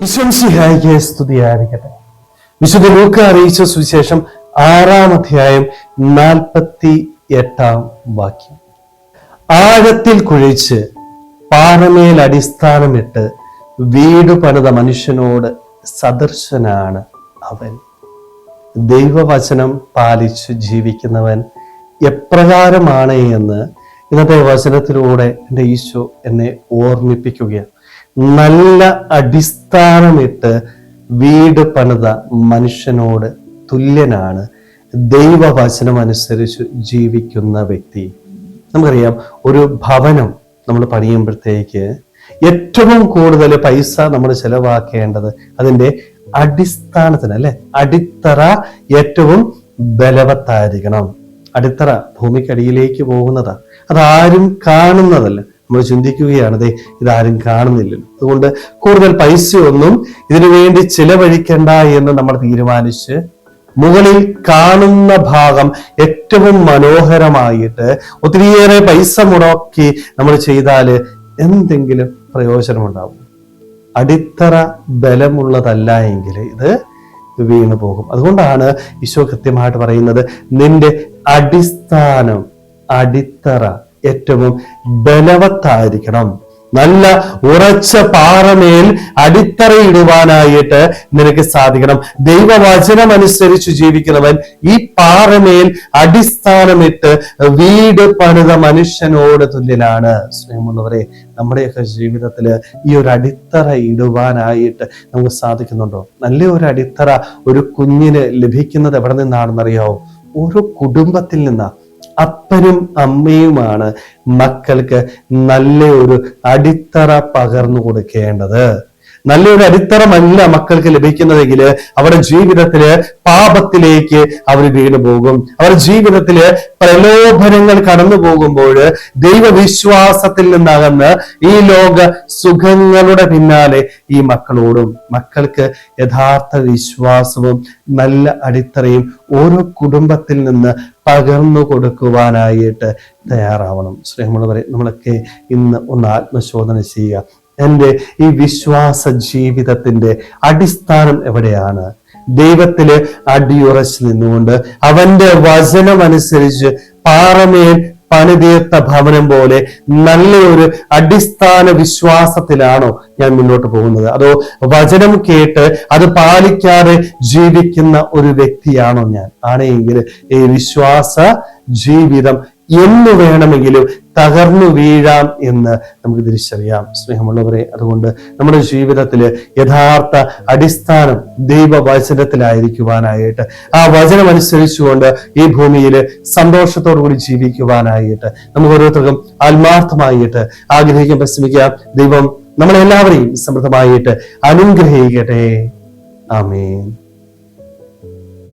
ഈശ്വംസിഹായിക്ക് സ്തുതിയായിരിക്കട്ടെ. വിശുദ്ധ ലൂക്ക അറിയിച്ച സുവിശേഷം 6-ാം അധ്യായം 48-ാം വാക്യം. ആഴത്തിൽ കുഴിച്ച് പാറമേൽ അടിസ്ഥാനമിട്ട് വീട് പണിത മനുഷ്യനോട് സദൃശനാണ് അവൻ. ദൈവവചനം പാലിച്ചു ജീവിക്കുന്നവൻ എപ്രകാരമാണ് എന്ന് ഇന്നത്തെ വചനത്തിലൂടെ എൻ്റെ ഈശോ എന്നെ ഓർമ്മിപ്പിക്കുകയാണ്. നല്ല അടിസ്ഥാനമിട്ട് വീട് പണിത മനുഷ്യനോട് തുല്യനാണ് ദൈവവചനം അനുസരിച്ച് ജീവിക്കുന്ന വ്യക്തി. നമുക്കറിയാം, ഒരു ഭവനം നമ്മൾ പണിയുമ്പോഴത്തേക്ക് ഏറ്റവും കൂടുതൽ പൈസ നമ്മൾ ചെലവാക്കേണ്ടത് അതിൻ്റെ അടിസ്ഥാനത്തിന്, അല്ലെ? അടിത്തറ ഏറ്റവും ബലവത്തായിരിക്കണം. അടിത്തറ ഭൂമിക്കടിയിലേക്ക് പോകുന്നതാണ്, അതാരും കാണുന്നതല്ല. നമ്മൾ ചിന്തിക്കുകയാണ്, ഇതാരും കാണുന്നില്ലല്ലോ, അതുകൊണ്ട് കൂടുതൽ പൈസയൊന്നും ഇതിനു വേണ്ടി ചിലവഴിക്കണ്ട എന്ന് നമ്മൾ തീരുമാനിച്ച് മുകളിൽ കാണുന്ന ഭാഗം ഏറ്റവും മനോഹരമായിട്ട് ഒത്തിരിയേറെ പൈസ മുടക്കി നമ്മൾ ചെയ്താൽ എന്തെങ്കിലും പ്രയോജനമുണ്ടാവും? അടിത്തറ ബലമുള്ളതല്ല എങ്കിൽ ഇത് വീണു പോകും. അതുകൊണ്ടാണ് ഈശോ കൃത്യമായിട്ട് പറയുന്നത്, നിന്റെ അടിത്തറ ഏറ്റവും ബലവത്തായിരിക്കണം. നല്ല ഉറച്ച പാറമേൽ അടിത്തറയിടുവാനായിട്ട് നിനക്ക് സാധിക്കണം. ദൈവവചനം അനുസരിച്ച് ജീവിക്കുന്നവൻ ഈ പാറമേൽ അടിസ്ഥാനമിട്ട് വീട് പണിത മനുഷ്യനോട് തുല്യനാണ്. സ്നേഹമുള്ളവരെ, നമ്മുടെയൊക്കെ ജീവിതത്തിൽ ഈ ഒരു അടിത്തറ ഇടുവാനായിട്ട് നമുക്ക് സാധിക്കുന്നുണ്ടോ? നല്ലൊരു അടിത്തറ ഒരു കുഞ്ഞിന് ലഭിക്കുന്നത് എവിടെ നിന്നാണെന്നറിയാവോ? ഓരോ കുടുംബത്തിൽ നിന്നാ. അപ്പനും അമ്മയുമാണ് മക്കൾക്ക് നല്ലൊരു അടിത്തറ പകർന്നു കൊടുക്കേണ്ടത്. നല്ലൊരു അടിത്തറമല്ല മക്കൾക്ക് ലഭിക്കുന്നതെങ്കിൽ അവരുടെ ജീവിതത്തില് പാപത്തിലേക്ക് അവർ വീണു പോകും. അവരുടെ ജീവിതത്തില് പ്രലോഭനങ്ങൾ കടന്നു പോകുമ്പോൾ ദൈവവിശ്വാസത്തിൽ നിന്നകന്ന് ഈ ലോക സുഖങ്ങളുടെ പിന്നാലെ ഈ മക്കളോടും. മക്കൾക്ക് യഥാർത്ഥ വിശ്വാസവും നല്ല അടിത്തറയും ഓരോ കുടുംബത്തിൽ നിന്ന് പകർന്നു കൊടുക്കുവാനായിട്ട് തയ്യാറാവണം. സ്നേഹമുള്ളവരെ, നമ്മളൊക്കെ ഇന്ന് ഒന്ന് ആത്മശോധന ചെയ്യുക. എൻ്റെ ഈ വിശ്വാസ ജീവിതത്തിന്റെ അടിസ്ഥാനം എവിടെയാണ്? ദൈവത്തില് അടിയുറച്ചു നിന്നുകൊണ്ട് അവന്റെ വചനം അനുസരിച്ച് പാറമേൽ പണിതീർത്ത ഭവനം പോലെ നല്ലൊരു അടിസ്ഥാന വിശ്വാസത്തിലാണോ ഞാൻ മുന്നോട്ട് പോകുന്നത്? അതോ വചനം കേട്ട് അത് പാലിക്കാതെ ജീവിക്കുന്ന ഒരു വ്യക്തിയാണോ ഞാൻ? ആണെങ്കിൽ ഈ വിശ്വാസ ജീവിതം എന്ന് വേണമെങ്കിലും തകർന്നു വീഴാം എന്ന് നമുക്ക് തിരിച്ചറിയാം. സ്നേഹമുള്ളവരെ, അതുകൊണ്ട് നമ്മുടെ ജീവിതത്തില് യഥാർത്ഥ അടിസ്ഥാനം ദൈവവചനത്തിലായിരിക്കുവാനായിട്ട്, ആ വചനം അനുസരിച്ചുകൊണ്ട് ഈ ഭൂമിയിൽ സന്തോഷത്തോടു കൂടി ജീവിക്കുവാനായിട്ട് നമുക്ക് ഓരോരുത്തർക്കും ആത്മാർത്ഥമായിട്ട് ആഗ്രഹിക്കാൻ പരിശ്രമിക്കാം. ദൈവം നമ്മളെല്ലാവരെയും സമൃദ്ധമായിട്ട് അനുഗ്രഹിക്കട്ടെ. ആമേൻ.